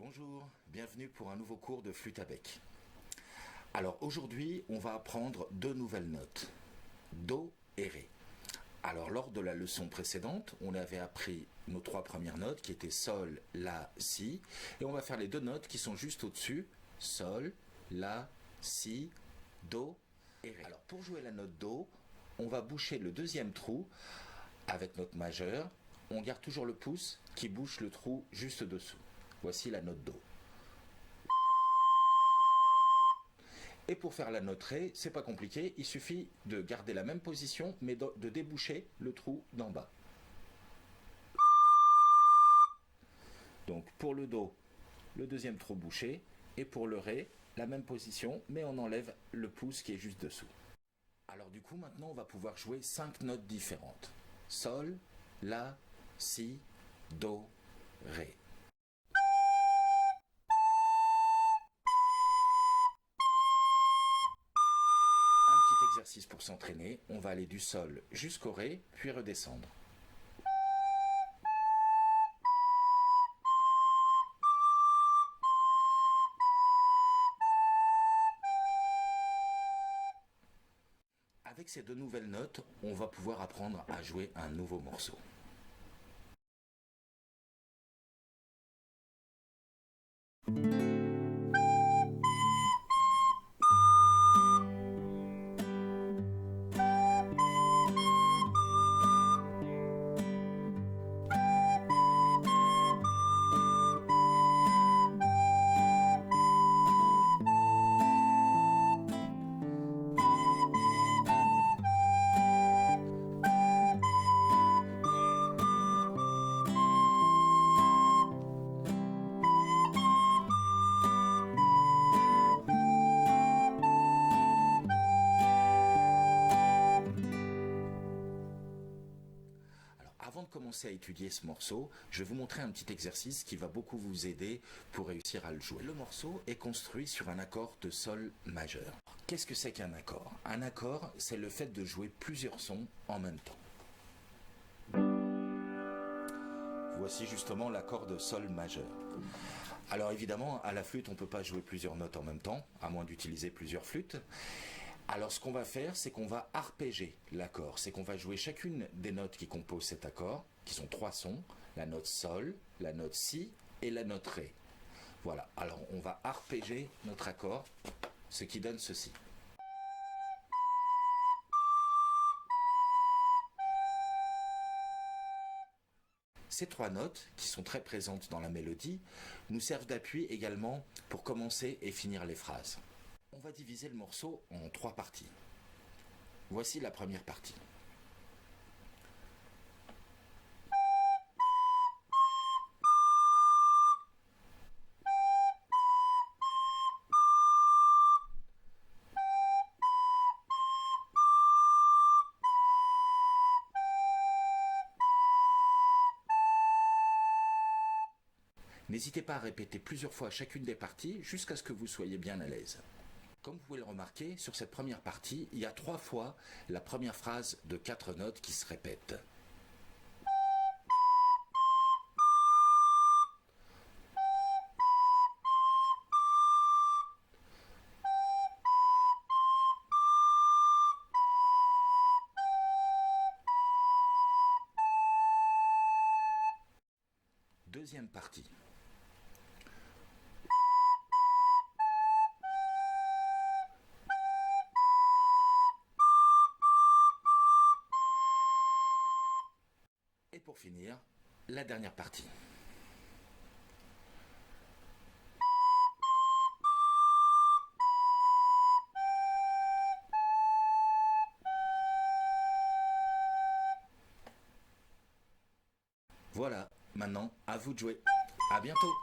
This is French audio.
Bonjour, bienvenue pour un nouveau cours de flûte à bec. Alors aujourd'hui, on va apprendre deux nouvelles notes, Do et Ré. Alors lors de la leçon précédente, on avait appris nos trois premières notes qui étaient Sol, La, Si, et on va faire les deux notes qui sont juste au-dessus, Sol, La, Si, Do et Ré. Alors pour jouer la note Do, on va boucher le deuxième trou avec notre majeur. On garde toujours le pouce qui bouche le trou juste dessous. Voici la note Do. Et pour faire la note Ré, c'est pas compliqué, il suffit de garder la même position, mais de déboucher le trou d'en bas. Donc pour le Do, le deuxième trou bouché, et pour le Ré, la même position, mais on enlève le pouce qui est juste dessous. Alors du coup, maintenant, on va pouvoir jouer 5 notes différentes. Sol, La, Si, Do, Ré. Exercice pour s'entraîner, on va aller du Sol jusqu'au Ré, puis redescendre. Avec ces deux nouvelles notes, on va pouvoir apprendre à jouer un nouveau morceau. Avant de commencer à étudier ce morceau, je vais vous montrer un petit exercice qui va beaucoup vous aider pour réussir à le jouer. Le morceau est construit sur un accord de Sol majeur. Qu'est-ce que c'est qu'un accord? Un accord, c'est le fait de jouer plusieurs sons en même temps. Voici justement l'accord de Sol majeur. Alors évidemment, à la flûte, on ne peut pas jouer plusieurs notes en même temps, à moins d'utiliser plusieurs flûtes. Alors ce qu'on va faire, c'est qu'on va arpéger l'accord. C'est qu'on va jouer chacune des notes qui composent cet accord, qui sont 3 sons, la note Sol, la note Si et la note Ré. Voilà, alors on va arpéger notre accord, ce qui donne ceci. Ces 3 notes, qui sont très présentes dans la mélodie, nous servent d'appui également pour commencer et finir les phrases. On va diviser le morceau en 3 parties. Voici la première partie. N'hésitez pas à répéter plusieurs fois chacune des parties jusqu'à ce que vous soyez bien à l'aise. Comme vous pouvez le remarquer, sur cette première partie, il y a 3 fois la première phrase de 4 notes qui se répètent. Deuxième partie. Et pour finir, la dernière partie. Voilà, maintenant à vous de jouer. À bientôt.